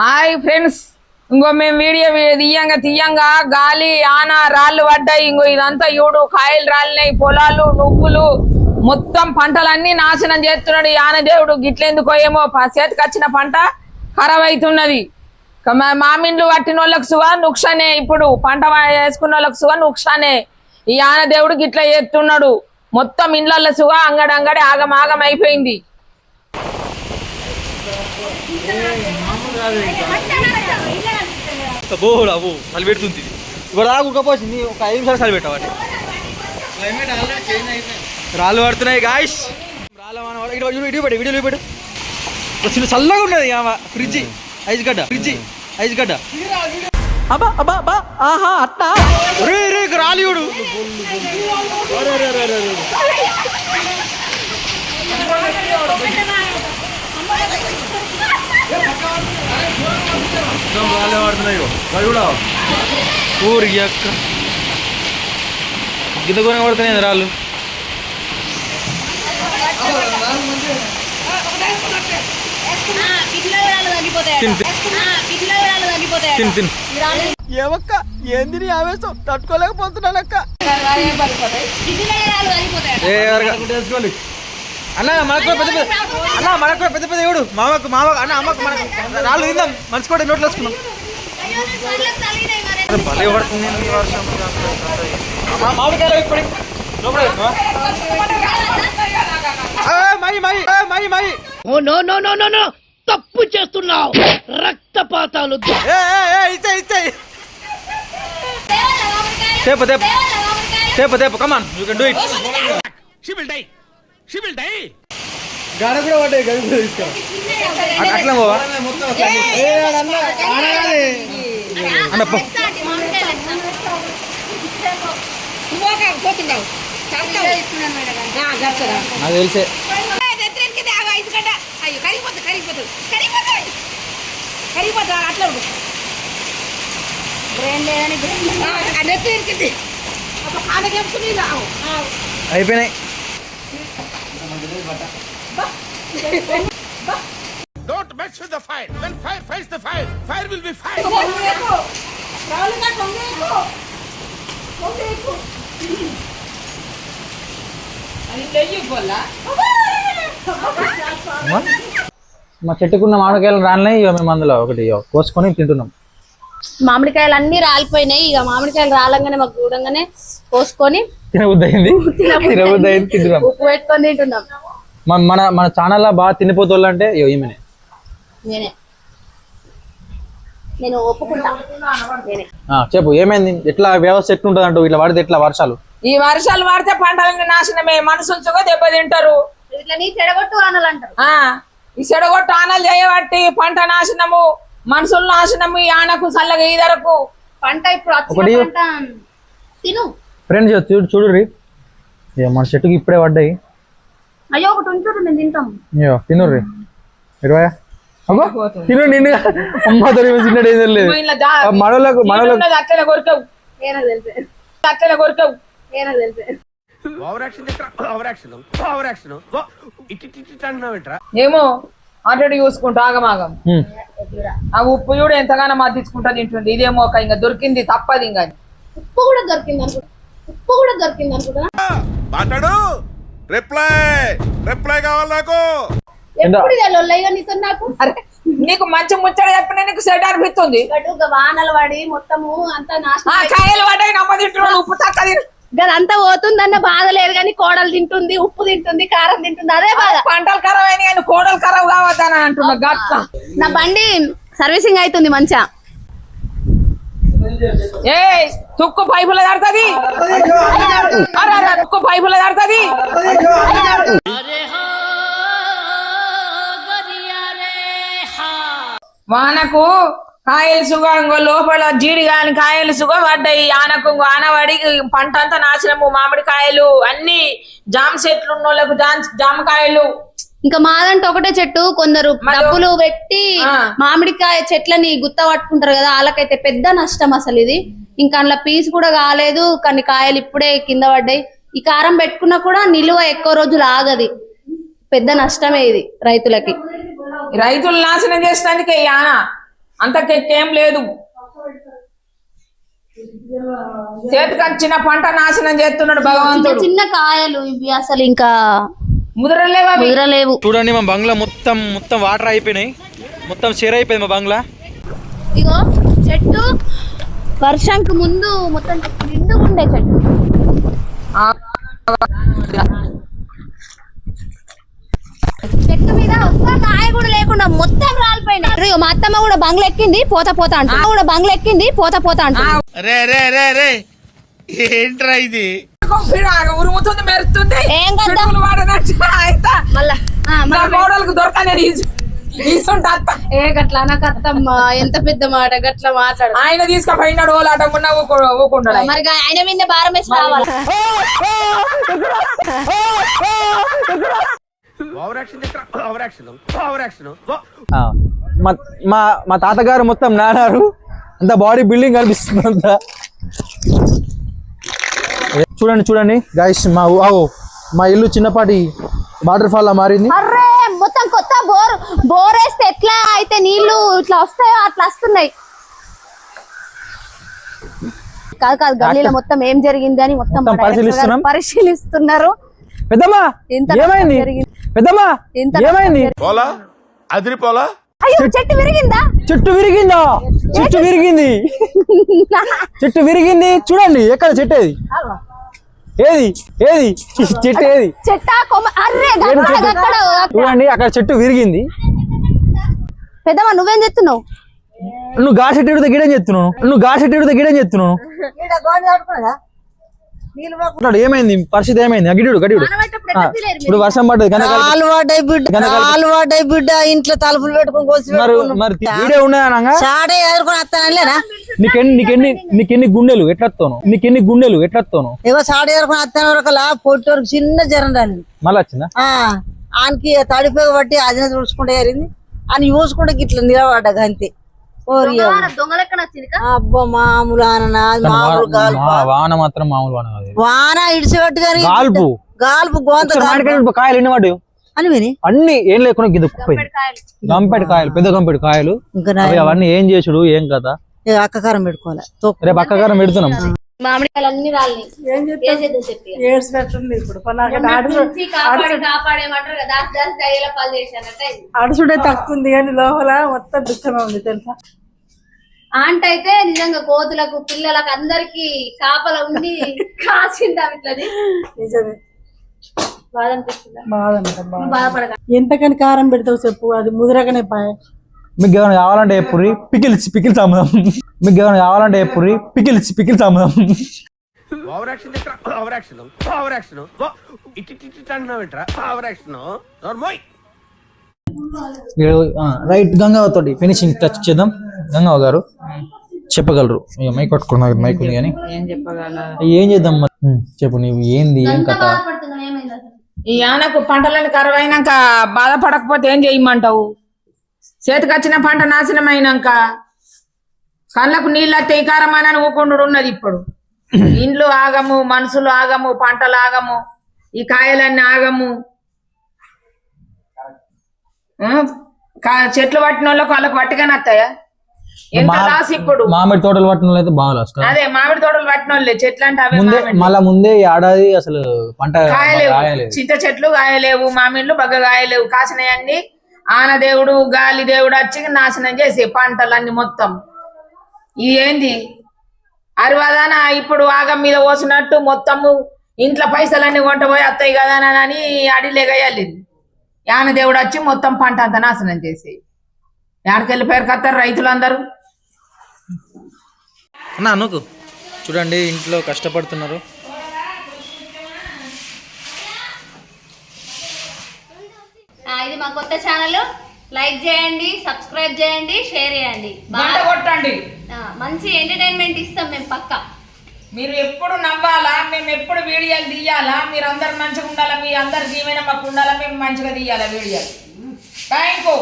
Hi friends, ఇంకో మేము video తీయంగా గాలి ఆన రాళ్ళు పడ్డాయి. ఇంకో ఇదంతా ఇవుడు కాయలు రాలినాయి, పొలాలు నువ్వులు మొత్తం పంటలన్నీ నాశనం చేస్తున్నాడు ఈ ఆనదేవుడు. గిట్లెందుకో ఏమో చేతికి వచ్చిన పంట ఖరాబ్ అవుతున్నది. మామిండ్లు పట్టిన వాళ్ళకు సుగా నుక్షానే, ఇప్పుడు పంట వేసుకున్న వాళ్ళకు సుగా నుక్షానే. ఈ ఆనదేవుడు గిట్ల చేస్తున్నాడు. మొత్తం ఇండ్ల సుగా అంగడి ఆగం అయిపోయింది. చలి పెడుతుంది ఇప్పుడు ఉడకపోసింది. ఒక 5 నిమిషాలు చలి పెట్టవాలి. రాళ్ళు పడుతున్నాయి గాయస్. వీడియో పెట్టు. చిన్న చల్లగా ఉన్నది ఫ్రిడ్జ్ ఐస్ గడ్డ ఆహా అట్టా రాలియుడు రాళ్ళే పడుతున్నాయి. కూడా ఊరి అక్క గిద్ద కూరంగా పడుతున్నాయి రాళ్ళు. ఏమక్క ఏంది ఆవేశం తట్టుకోలేకపోతున్నానక్క. అన్న మనకు పెద్ద పెద్ద ఎవడు మామకు అన్న అమ్మకు మనకు రాళ్ళు తిందాం. మనసు కూడా నోట్లు వేసుకున్నాం. భలే పడుతుంది వర్షం. మామిడికాయలు ఇప్పుడు తప్పు చేస్తున్నావు. రక్తపాతాలు తేపు come on you can do it. గాడ కూడా పడ్డాయి. గది కూడా తీసుకో. అట్లా పోవా నాకు తెలిసే. అయిపోయినాయి. Don't mess with the fire. When fire fights the fire, fire will be fire. మా చెట్టుకున్న మామిడికాయలు రాలినాయి. ఇక మేము అందులో ఒకటి కోసుకొని తింటున్నాం. మామిడికాయలు అన్ని రాలిపోయినాయి. ఇక మామిడికాయలు రాలంగానే మాకు చూడంగానే కోసుకొని తినబుద్ధి అయింది తింటున్నాం. ఉప్పు పెట్టుకొని తింటున్నాం. మన మన ఛానల్ బాగా తినిపోతోళ్ళు అంటే ఈమెనే. నేను ఒప్పుకుంటా. చెప్పు ఏమైంది? ఎట్లా వ్యవస్థ ఎట్లుంటది అంటూ ఇట్లా పడితే ఎట్లా వర్షాలు? ఈ వర్షాలు పడితే పంటలన్నీ నాశనమే. మనసుగా దెబ్బతింటారు. ఈ చెడగొట్టు ఆనలు చేయబట్టి పంట నాశనము, మనుషులు నాశనము. ఈ ఆనకు చల్లగా ఈదరకు పంట ఇప్పుడు తిను ఫ్రెండ్స్ చూడుర్రి మన చెట్టుకి ఇప్పుడే పడ్డాయి. అయ్యో ఒకటి ఉంచుడు నేను తింటాం. అయ్యో తినుర్రి 20 తిను నిన్ను అమ్మతో చిన్నడు ఏదో లేదు. మనలకు అట్లనే కొరకవు అట్లనే కొరకవు. ఏమో అటు చూసుకుంటా ఆగమాగం. ఆ ఉప్పు కూడా ఎంతగానో మద్దించుకుంటా తింటుంది. ఇదేమో ఒక ఇంకా దొరికింది తప్పది. ఇంకా ఉప్పు కూడా దొరికింది అనుకుంటా. మాట్లాడు. రిప్లై కావాలి నాకు. నీకు మంచి ముచ్చట చెప్పిన నీకు సెట్ అనిపిస్తుంది. వానలు పడి మొత్తము అంతా కాయలు పడ్డాయి. నమ్మదింటున్నాడు ఉప్పు తక్కువ అంతా పోతుందన్న బాధ లేదు కానీ కోడలు తింటుంది, ఉప్పు తింటుంది, కారం తింటుంది. అదే బాధ. పంటలు ఖరాబ్ అయినాయి కానీ కోడలు ఖరాబ్ కావద్దని అంటున్నా. గట్ల నా బండి సర్వీసింగ్ అవుతుంది మంచిగా. ఏ తుక్కు పైపుల దాడుతుంది. తుక్కు పైపుల దాడుతుంది. వానకు కాయలు సుగా లోపల జీడి కాని కాయలు సుగా పడ్డాయి. ఆనకు ఆనవాడి పంట అంతా నాశనము. మామిడికాయలు అన్ని జామ చెట్లు ఉన్న వాళ్ళకు జామకాయలు. ఇంకా మాదంటే ఒకటే చెట్టు. కొందరు డబ్బులు పెట్టి మామిడికాయ చెట్లని గుత్త పట్టుకుంటారు కదా, వాళ్ళకైతే పెద్ద నష్టం అసలు ఇది. ఇంకా అందులో పీస్ కూడా కాలేదు కానీ కాయలు ఇప్పుడే కింద పడ్డాయి. ఈ కారం పెట్టుకున్నా కూడా నిలువ ఎక్కువ రోజులు ఆగది. పెద్ద నష్టమే ఇది రైతులకి. రైతులు నాశనం చేసేందుకే ఈ ఆన అంతకెక్కేం లేదు. చేతికొచ్చిన పంట నాశనం చేస్తున్నాడు భగవంతుడు. చిన్న కాయలు ఇవి అసలు ఇంకా ముదరలేవు. చూడండి మా బంగ్లా మొత్తం వాటర్ అయిపోయినాయి, మొత్తం షేర్ అయిపోయింది మా బంగ్లా. ఇగో చెట్టు వర్షంకి ముందు మొత్తం నిండుగా ఉండే చెట్టు. చెట్టు మీద ఒక్క కాయ కూడా లేకుండా మొత్తం రాలిపోయినాయి. మా అత్తమ్మ కూడా బంగ్లా ఎక్కింది పోతా అంట. రే రే రే రే ఏంట్రా ఇది? ఉరుముతుంది మెరుస్తుంది. ఏం కదా మళ్ళీ దొరకలేదు ఏ గట్లా నాకు అత్తమ్మ ఎంత పెద్ద మాట గట్లా మాట్లాడు. ఆయన తీసుకుపోయినాడు ఓలాటకుండా ఊకుంటాడు. మరి ఆయన మీద భారం వేసి రావాలి. మా తాతగారు మొత్తం నానారు, అంత బాడీ బిల్డింగ్ కనిపిస్తుంది అంతా. చూడండి గైస్, మా ఇల్లు చిన్నపాటి వాటర్ ఫాల్ లా మారింది. అర్రే మొత్తం కొత్త బోర్ వేస్తే ఎట్లా అయితే నీళ్లు ఇట్లా వస్తాయో అట్లా వస్తున్నాయి. కాదు గల్లీలో మొత్తం ఏం జరిగింది అని మొత్తం పరిశీలిస్తున్నారు. పెద్దమ్మా ఏమైంది? పెద్దమ్మా ఏమైంది? పోలా అదిరిపోలా. అయ్యో చెట్టు విరిగిందా? చెట్టు విరిగింది. చూడండి ఎక్కడ చెట్టు ఏది చెట్టు ఏది? చూడండి అక్కడ చెట్టు విరిగింది. పెద్దమ్మా నువ్వేం చెప్తున్నావు? నువ్వు గా చెట్టు గిడని చెప్తున్నావు. ఏమైంది? పరిస్థితి ఏమైంది? గడియుడు ఇప్పుడు వర్షం పడ్డది, అలవాటై బిడ్డ ఇంట్లో తలుపులు పెట్టుకుని మరి వీడే ఉన్నాయనగా చాడే ఎదుర్కొని వస్తానలేనా? నీకెన్ని గుండెలు ఎట్లొత్తాను? ఇగో చాడే ఎదుర్కొని వస్తాను వరకలా పొట్టి వరకు చిన్న జ్వరం రాలింది. మళ్ళీ వచ్చిందా? ఆయనకి తడిపోయి బట్టి అదినే చూసుకుంటే జరిగింది అని చూసుకుంటే గిట్లా నిలబడ్డా అంతే. అబ్బా మామూలు వాన మాత్రం మామూలు వాన కాదు. వాన ఇడిచిపెట్టు కానీ గాల్పు కాయలు ఎన్ని పడ్డాయి అన్ని ఏం లేకుండా గంపెడు కాయలు, పెద్ద గంపెడు కాయలు. అవన్నీ ఏం చేసుడు ఏం కదా? అక్కకారం పెట్టుకోవాలి. రేపు అక్కకారం పెడుతున్నాం. మామిడికాయలన్నీ అడుసుడే తక్కువ ఉంది కానీ లోపల మొత్తం దుఃఖమే ఉంది తెలుసా. ఆంట అయితే నిజంగా కోతులకు పిల్లలకు అందరికి కాపల ఉండి కాసింది. అట్లని నిజమే బాధ అనిపిస్తుందా? బాధపడక ఎంతకని కారం పెడతావు చెప్పు, అది ముదిరకనే పాయ. మీకు ఏమైనా కావాలంటే ఎప్పుడు పికిల్స్ అమ్ముదాం. రైట్, గంగావతి తోటి ఫినిషింగ్ టచ్ చేద్దాం. గంగావ గారు చెప్పగలరు. మైక్ పట్టుకున్నారు, మైక్ ఉంది కానీ ఏం చేద్దాం చెప్పు. నీవు ఏంది ఏం కథ? ఈ ఆనకు పంటలను కరువు అయినాక బాధపడకపోతే ఏం చేయమంటావు? చేతికొచ్చిన పంట నాశనం అయినాక కళ్ళకు నీళ్ళ కారమానని ఊకుండు ఉన్నది. ఇప్పుడు ఇండ్లు ఆగము, మనుషులు ఆగము, పంటలు ఆగము, ఈ కాయలన్నీ ఆగము. చెట్లు పట్టిన వాళ్ళకు వాళ్ళకి పట్టిగానే వస్తాయా? ఎంత లాస్ ఇప్పుడు. మామిడి తోటలు పట్టిన వాళ్ళు అయితే బాగా లాస్. అదే మామిడి తోటలు పట్టిన వాళ్ళే చెట్లు అంటే ముందే ఏడాది అసలు పంట కాయలేవు. చింత చెట్లు కాయలేవు, మామిడిలు బగ్గ కాయలేవు. కాసినవన్నీ ఆనదేవుడు గాలి దేవుడు వచ్చి నాశనం చేసే పంటలన్నీ మొత్తం. ఇది ఏంది అరివాదాన ఇప్పుడు ఆగం మీద పోసినట్టు మొత్తము ఇంట్లో పైసలన్నీ కొంట పోయి వస్తాయి కదా అని అడిలేగయాలి. ఆనదేవుడు వచ్చి మొత్తం పంట అంతా నాశనం చేసి యాడకెళ్ళి పేరుకొస్తారు రైతులందరూ. అనుకు చూడండి ఇంట్లో కష్టపడుతున్నారు. ఇది మా కొత్త ఛానల్. లైక్ చేయండి, సబ్స్క్రైబ్ చేయండి, షేర్ చేయండి, కొట్టండి. మంచి ఎంటర్టైన్మెంట్ ఇస్తాం మేము పక్కా. మీరు ఎప్పుడు నవ్వాలా, మేము ఎప్పుడు వీడియోలు తీయాలా, మీరు అందరు మంచిగా ఉండాలా, మీ అందరి జీవనం మాకు ఉండాలా, మేము మంచిగా తీయాలా వీడియోలు. Thank you.